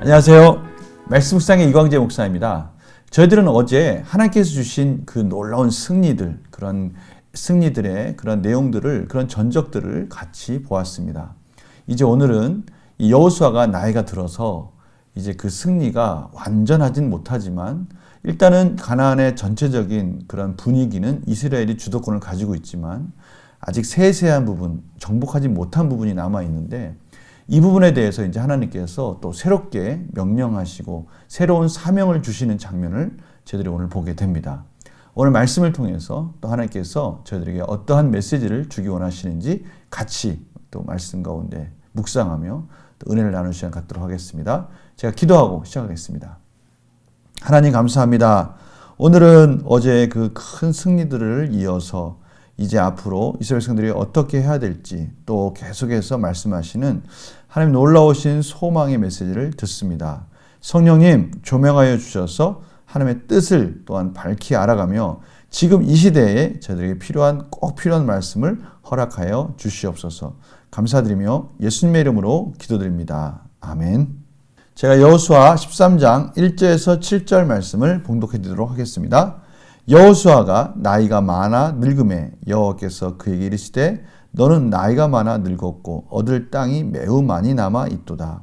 안녕하세요. 말씀 묵상의 이광재 목사입니다. 저희들은 어제 하나님께서 주신 그 놀라운 승리들, 그런 승리들의 그런 내용들을, 그런 전적들을 같이 보았습니다. 이제 오늘은 이 여호수아가 나이가 들어서 이제 그 승리가 완전하진 못하지만 일단은 가나안의 전체적인 그런 분위기는 이스라엘이 주도권을 가지고 있지만 아직 세세한 부분, 정복하지 못한 부분이 남아 있는데 이 부분에 대해서 이제 하나님께서 또 새롭게 명령하시고 새로운 사명을 주시는 장면을 저희들이 오늘 보게 됩니다. 오늘 말씀을 통해서 또 하나님께서 저희들에게 어떠한 메시지를 주기 원하시는지 같이 또 말씀 가운데 묵상하며 또 은혜를 나눌 시간 갖도록 하겠습니다. 제가 기도하고 시작하겠습니다. 하나님 감사합니다. 오늘은 어제 그 큰 승리들을 이어서 이제 앞으로 이스라엘 백성들이 어떻게 해야 될지 또 계속해서 말씀하시는 하나님 놀라우신 소망의 메시지를 듣습니다. 성령님 조명하여 주셔서 하나님의 뜻을 또한 밝히 알아가며 지금 이 시대에 저희들에게 꼭 필요한 말씀을 허락하여 주시옵소서. 감사드리며 예수님의 이름으로 기도드립니다. 아멘. 제가 여호수아 13장 1절에서 7절 말씀을 봉독해 드리도록 하겠습니다. 여호수아가 나이가 많아 늙음에 여호와께서 그에게 이르시되 너는 나이가 많아 늙었고 얻을 땅이 매우 많이 남아 있도다.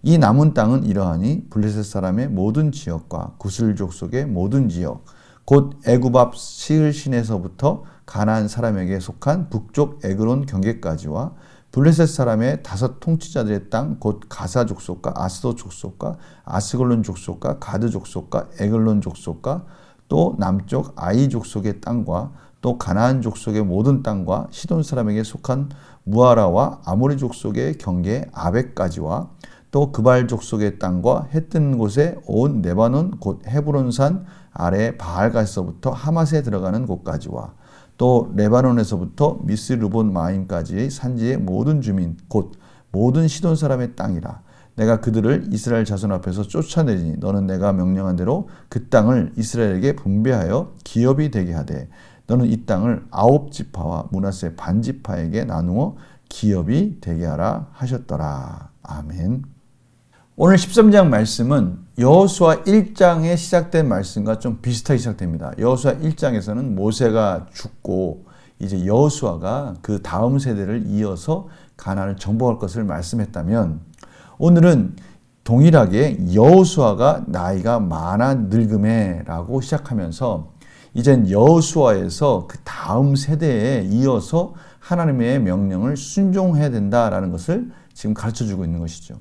이 남은 땅은 이러하니 블레셋 사람의 모든 지역과 구슬 족속의 모든 지역 곧 애굽 앞 시을 시내서부터 가나안 사람에게 속한 북쪽 에그론 경계까지와 블레셋 사람의 5 통치자들의 땅 곧 가사 족속과 아스도 족속과 아스글론 족속과 가드 족속과 에글론 족속과 또 남쪽 아이 족속의 땅과 또 가나안 족속의 모든 땅과 시돈 사람에게 속한 무아라와 아모리 족속의 경계 아벡까지와 또 그발 족속의 땅과 해 뜨는 곳에 온 레바논 곧 헤브론산 아래 바알가스서부터 하맛에 들어가는 곳까지와 또 레바논에서부터 미스르본 마임까지의 산지의 모든 주민 곧 모든 시돈 사람의 땅이라. 내가 그들을 이스라엘 자손 앞에서 쫓아내리니 너는 내가 명령한 대로 그 땅을 이스라엘에게 분배하여 기업이 되게 하되 너는 이 땅을 9지파와 므낫세 반지파에게 나누어 기업이 되게 하라 하셨더라. 아멘. 오늘 13장 말씀은 여호수아 1장에 시작된 말씀과 좀 비슷하게 시작됩니다. 여호수아 1장에서는 모세가 죽고 이제 여호수아가 그 다음 세대를 이어서 가나안을 정복할 것을 말씀했다면 오늘은 동일하게 여호수아가 나이가 많아 늙음에라고 시작하면서 이젠 여호수아에서 그 다음 세대에 이어서 하나님의 명령을 순종해야 된다라는 것을 지금 가르쳐주고 있는 것이죠.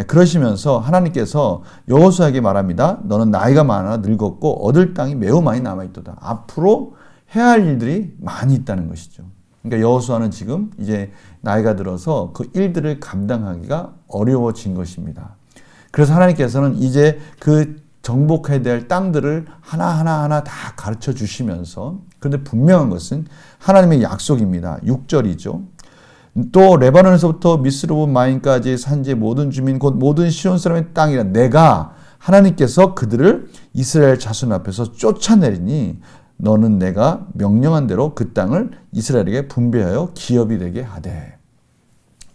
그러시면서 하나님께서 여호수아에게 말합니다. 너는 나이가 많아 늙었고 얻을 땅이 매우 많이 남아있도다. 앞으로 해야 할 일들이 많이 있다는 것이죠. 그러니까 여호수아는 지금 이제 나이가 들어서 그 일들을 감당하기가 어려워진 것입니다. 그래서 하나님께서는 이제 그 정복해야 될 땅들을 하나하나 다 가르쳐 주시면서 그런데 분명한 것은 하나님의 약속입니다. 6절이죠. 또 레바논에서부터 미스르본 마임까지 산지의 모든 주민 곧 모든 시온 사람의 땅이라 내가 하나님께서 그들을 이스라엘 자손 앞에서 쫓아내리니 너는 내가 명령한 대로 그 땅을 이스라엘에게 분배하여 기업이 되게 하되.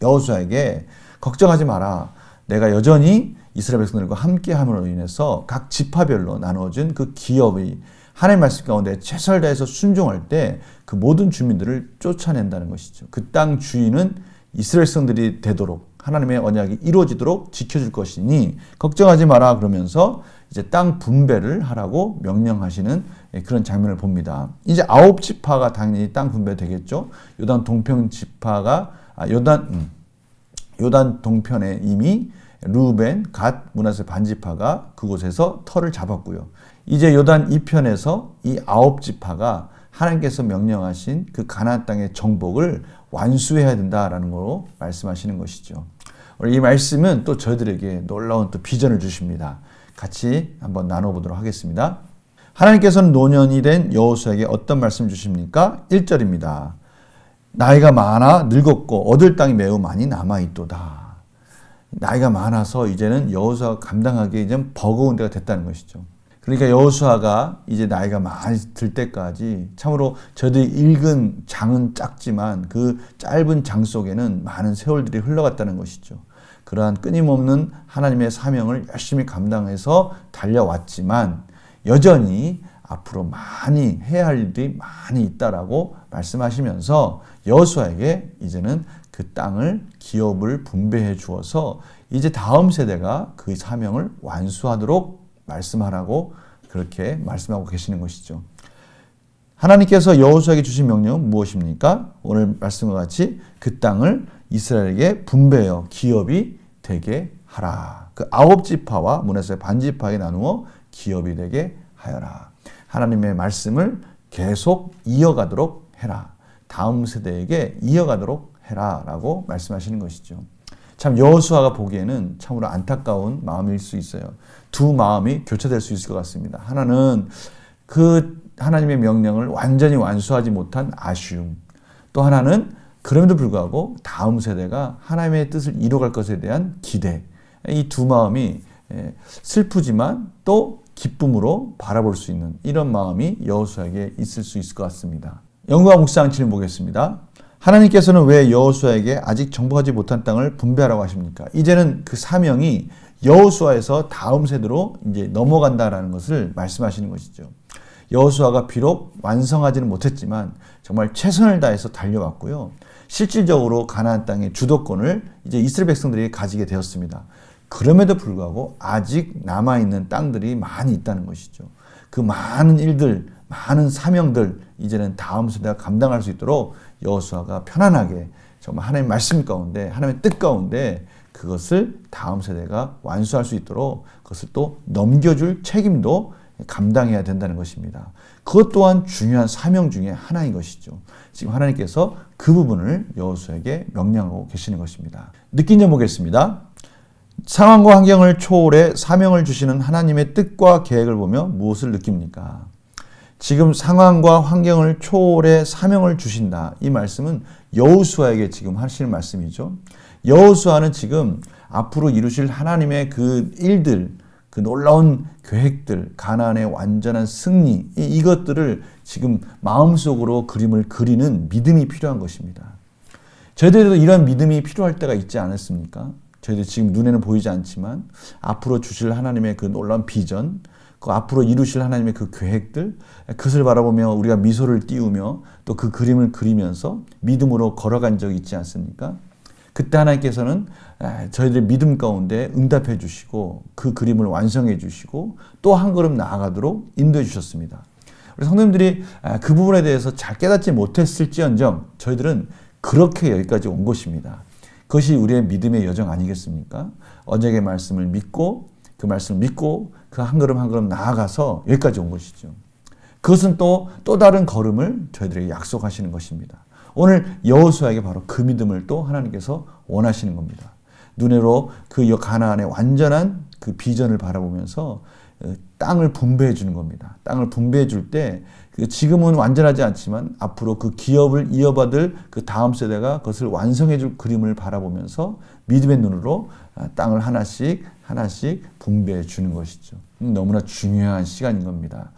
여호수아에게 걱정하지 마라. 내가 여전히 이스라엘 백성들과 함께함으로 인해서 각 지파별로 나누어진 그 기업이 하나님의 말씀 가운데 최선을 다해서 순종할 때 그 모든 주민들을 쫓아낸다는 것이죠. 그 땅 주인은 이스라엘 백성들이 되도록 하나님의 언약이 이루어지도록 지켜줄 것이니 걱정하지 마라 그러면서 이제 땅 분배를 하라고 명령하시는 그런 장면을 봅니다. 이제 9지파가 당연히 땅 분배 되겠죠. 요단 동편 지파가 요단 동편에 이미 루벤, 갓, 므낫세 반지파가 그곳에서 터를 잡았고요. 이제 요단 이편에서 이 9지파가 하나님께서 명령하신 그 가나안 땅의 정복을 완수해야 된다라는 걸로 말씀하시는 것이죠. 이 말씀은 또 저희들에게 놀라운 또 비전을 주십니다. 같이 한번 나눠보도록 하겠습니다. 하나님께서는 노년이 된 여호수아에게 어떤 말씀 주십니까? 1절입니다. 나이가 많아 늙었고 얻을 땅이 매우 많이 남아있도다. 나이가 많아서 이제는 여호수아가 감당하기에 이제 버거운 때가 됐다는 것이죠. 그러니까 여호수아가 이제 나이가 많이 들 때까지 참으로 저희들이 읽은 장은 작지만 그 짧은 장 속에는 많은 세월들이 흘러갔다는 것이죠. 그러한 끊임없는 하나님의 사명을 열심히 감당해서 달려왔지만 여전히 앞으로 많이 해야 할 일이 많이 있다라고 말씀하시면서 여호수아에게 이제는 그 땅을 기업을 분배해 주어서 이제 다음 세대가 그 사명을 완수하도록 말씀하라고 그렇게 말씀하고 계시는 것이죠. 하나님께서 여호수아에게 주신 명령은 무엇입니까? 오늘 말씀과 같이 그 땅을 이스라엘에게 분배하여 기업이 되게 하라. 그 9지파와 문하세 반지파에 나누어 기업이 되게 하여라. 하나님의 말씀을 계속 이어가도록 해라. 다음 세대에게 이어가도록 해라 라고 말씀하시는 것이죠. 참 여호수아가 보기에는 참으로 안타까운 마음일 수 있어요. 두 마음이 교차될 수 있을 것 같습니다. 하나는 그 하나님의 명령을 완전히 완수하지 못한 아쉬움, 또 하나는 그럼에도 불구하고 다음 세대가 하나님의 뜻을 이뤄갈 것에 대한 기대, 이 두 마음이 슬프지만 또 기쁨으로 바라볼 수 있는 이런 마음이 여호수아에게 있을 수 있을 것 같습니다. 영과 묵상 질문 보겠습니다. 하나님께서는 왜 여호수아에게 아직 정복하지 못한 땅을 분배하라고 하십니까? 이제는 그 사명이 여호수아에서 다음 세대로 이제 넘어간다라는 것을 말씀하시는 것이죠. 여호수아가 비록 완성하지는 못했지만 정말 최선을 다해서 달려왔고요. 실질적으로 가나안 땅의 주도권을 이제 이스라엘 백성들이 가지게 되었습니다. 그럼에도 불구하고 아직 남아있는 땅들이 많이 있다는 것이죠. 그 많은 일들, 많은 사명들 이제는 다음 세대가 감당할 수 있도록 여호수아가 편안하게 정말 하나님의 말씀 가운데 하나님의 뜻 가운데 그것을 다음 세대가 완수할 수 있도록 그것을 또 넘겨줄 책임도 감당해야 된다는 것입니다. 그것 또한 중요한 사명 중에 하나인 것이죠. 지금 하나님께서 그 부분을 여호수아에게 명령하고 계시는 것입니다. 느낀 점 보겠습니다. 상황과 환경을 초월해 사명을 주시는 하나님의 뜻과 계획을 보며 무엇을 느낍니까? 지금 상황과 환경을 초월해 사명을 주신다. 이 말씀은 여호수아에게 지금 하시는 말씀이죠. 여호수아는 지금 앞으로 이루실 하나님의 그 일들, 그 놀라운 계획들, 가나안의 완전한 승리, 이것들을 지금 마음속으로 그림을 그리는 믿음이 필요한 것입니다. 저희들도 이런 믿음이 필요할 때가 있지 않았습니까? 저희들 지금 눈에는 보이지 않지만 앞으로 주실 하나님의 그 놀라운 비전, 그 앞으로 이루실 하나님의 그 계획들, 그것을 바라보며 우리가 미소를 띄우며 또 그 그림을 그리면서 믿음으로 걸어간 적이 있지 않습니까? 그때 하나님께서는 저희들의 믿음 가운데 응답해 주시고 그 그림을 완성해 주시고 또 한 걸음 나아가도록 인도해 주셨습니다. 우리 성도님들이 그 부분에 대해서 잘 깨닫지 못했을지언정 저희들은 그렇게 여기까지 온 것입니다. 그것이 우리의 믿음의 여정 아니겠습니까? 언약의 말씀을 믿고 그 말씀을 믿고 그 한 걸음 한 걸음 나아가서 여기까지 온 것이죠. 그것은 또 다른 걸음을 저희들에게 약속하시는 것입니다. 오늘 여호수아에게 바로 그 믿음을 또 하나님께서 원하시는 겁니다. 눈으로 그 가나안의 완전한 그 비전을 바라보면서 땅을 분배해 주는 겁니다. 땅을 분배해 줄 때 지금은 완전하지 않지만 앞으로 그 기업을 이어받을 그 다음 세대가 그것을 완성해 줄 그림을 바라보면서 믿음의 눈으로 땅을 하나씩 분배해 주는 것이죠. 너무나 중요한 시간인 겁니다.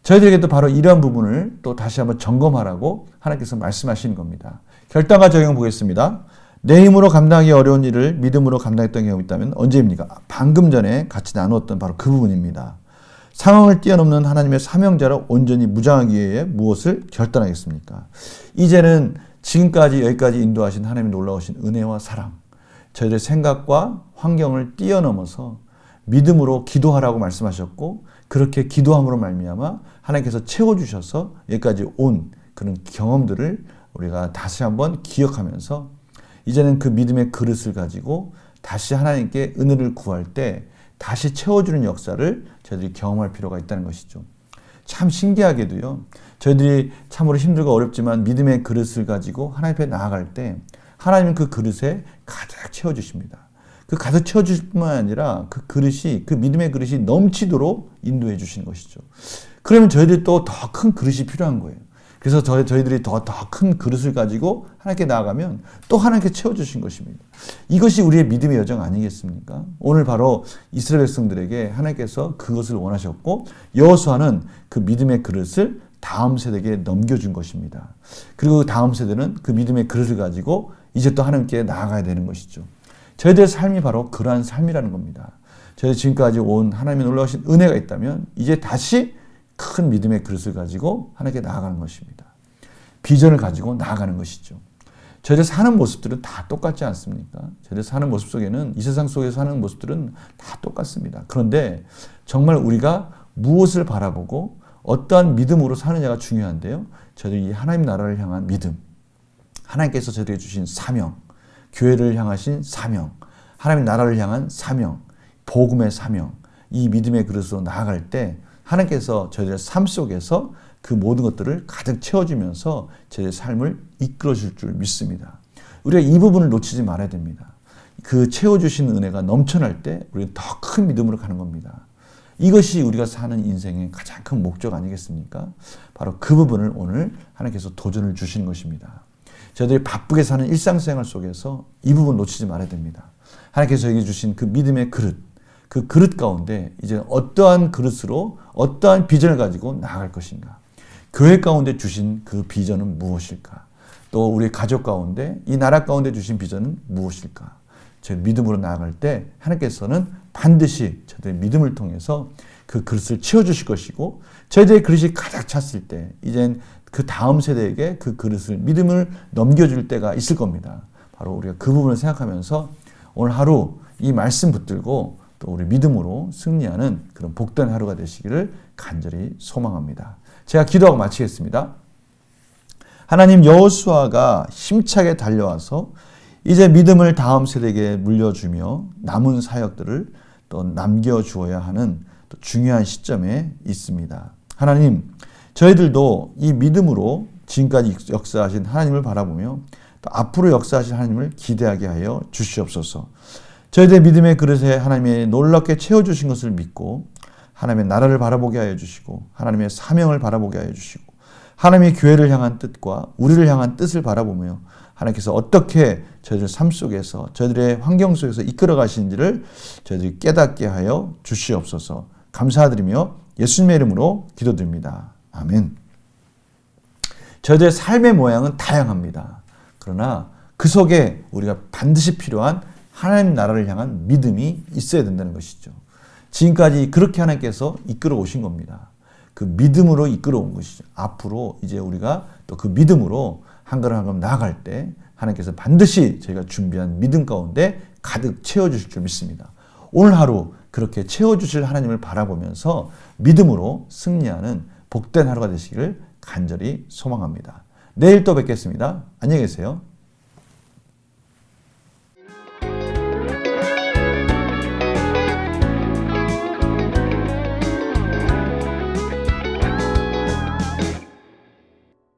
저희들에게도 바로 이러한 부분을 또 다시 한번 점검하라고 하나님께서 말씀하시는 겁니다. 결단과 적용 보겠습니다. 내 힘으로 감당하기 어려운 일을 믿음으로 감당했던 경험이 있다면 언제입니까? 방금 전에 같이 나누었던 바로 그 부분입니다. 상황을 뛰어넘는 하나님의 사명자로 온전히 무장하기 위해 무엇을 결단하겠습니까? 이제는 지금까지 여기까지 인도하신 하나님의 놀라우신 은혜와 사랑, 저희들의 생각과 환경을 뛰어넘어서 믿음으로 기도하라고 말씀하셨고 그렇게 기도함으로 말미암아 하나님께서 채워주셔서 여기까지 온 그런 경험들을 우리가 다시 한번 기억하면서 이제는 그 믿음의 그릇을 가지고 다시 하나님께 은혜를 구할 때 다시 채워주는 역사를 저희들이 경험할 필요가 있다는 것이죠. 참 신기하게도요. 저희들이 참으로 힘들고 어렵지만 믿음의 그릇을 가지고 하나님 앞에 나아갈 때 하나님은 그 그릇에 가득 채워주십니다. 그 가득 채워주실 뿐만 아니라 그 그릇이, 그 믿음의 그릇이 넘치도록 인도해 주시는 것이죠. 그러면 저희들이 또 더 큰 그릇이 필요한 거예요. 그래서 저희들이 더 큰 그릇을 가지고 하나님께 나아가면 또 하나님께 채워주신 것입니다. 이것이 우리의 믿음의 여정 아니겠습니까? 오늘 바로 이스라엘 백성들에게 하나님께서 그것을 원하셨고 여호수아는 그 믿음의 그릇을 다음 세대에게 넘겨준 것입니다. 그리고 다음 세대는 그 믿음의 그릇을 가지고 이제 또 하나님께 나아가야 되는 것이죠. 저희들의 삶이 바로 그러한 삶이라는 겁니다. 저희 지금까지 온 하나님의 놀라우신 은혜가 있다면 이제 다시 큰 믿음의 그릇을 가지고 하나님께 나아가는 것입니다. 비전을 가지고 나아가는 것이죠. 저희들 사는 모습들은 다 똑같지 않습니까? 저희들 사는 모습 속에는 이 세상 속에서 사는 모습들은 다 똑같습니다. 그런데 정말 우리가 무엇을 바라보고 어떠한 믿음으로 사느냐가 중요한데요. 저희들이 하나님 나라를 향한 믿음, 하나님께서 저희들에게 주신 사명, 교회를 향하신 사명, 하나님 나라를 향한 사명, 복음의 사명, 이 믿음의 그릇으로 나아갈 때 하나님께서 저희들의 삶 속에서 그 모든 것들을 가득 채워주면서 저희의 삶을 이끌어줄 줄 믿습니다. 우리가 이 부분을 놓치지 말아야 됩니다. 그 채워주신 은혜가 넘쳐날 때 우리는 더 큰 믿음으로 가는 겁니다. 이것이 우리가 사는 인생의 가장 큰 목적 아니겠습니까? 바로 그 부분을 오늘 하나님께서 도전을 주시는 것입니다. 저희들이 바쁘게 사는 일상생활 속에서 이 부분 놓치지 말아야 됩니다. 하나님께서 저에게 주신 그 믿음의 그릇, 그 그릇 가운데 이제 어떠한 그릇으로 어떠한 비전을 가지고 나아갈 것인가? 교회 가운데 주신 그 비전은 무엇일까? 또 우리 가족 가운데 이 나라 가운데 주신 비전은 무엇일까? 저희 믿음으로 나아갈 때 하나님께서는 반드시 저희들의 믿음을 통해서 그 그릇을 채워주실 것이고 저희들의 그릇이 가득 찼을 때 이젠 그 다음 세대에게 그 그릇을 믿음을 넘겨줄 때가 있을 겁니다. 바로 우리가 그 부분을 생각하면서 오늘 하루 이 말씀 붙들고 또 우리 믿음으로 승리하는 그런 복된 하루가 되시기를 간절히 소망합니다. 제가 기도하고 마치겠습니다. 하나님, 여호수아가 힘차게 달려와서 이제 믿음을 다음 세대에게 물려주며 남은 사역들을 또 남겨주어야 하는 또 중요한 시점에 있습니다. 하나님, 저희들도 이 믿음으로 지금까지 역사하신 하나님을 바라보며 또 앞으로 역사하실 하나님을 기대하게 하여 주시옵소서. 저희들의 믿음의 그릇에 하나님의 놀랍게 채워주신 것을 믿고 하나님의 나라를 바라보게 하여 주시고 하나님의 사명을 바라보게 하여 주시고 하나님의 교회를 향한 뜻과 우리를 향한 뜻을 바라보며 하나님께서 어떻게 저희들 삶 속에서 저희들의 환경 속에서 이끌어 가시는지를 저희들이 깨닫게 하여 주시옵소서. 감사드리며 예수님의 이름으로 기도드립니다. 아멘. 저희들의 삶의 모양은 다양합니다. 그러나 그 속에 우리가 반드시 필요한 하나님 나라를 향한 믿음이 있어야 된다는 것이죠. 지금까지 그렇게 하나님께서 이끌어 오신 겁니다. 그 믿음으로 이끌어 온 것이죠. 앞으로 이제 우리가 또 그 믿음으로 한 걸음 한 걸음 나아갈 때 하나님께서 반드시 저희가 준비한 믿음 가운데 가득 채워주실 줄 믿습니다. 오늘 하루 그렇게 채워주실 하나님을 바라보면서 믿음으로 승리하는 복된 하루가 되시기를 간절히 소망합니다. 내일 또 뵙겠습니다. 안녕히 계세요.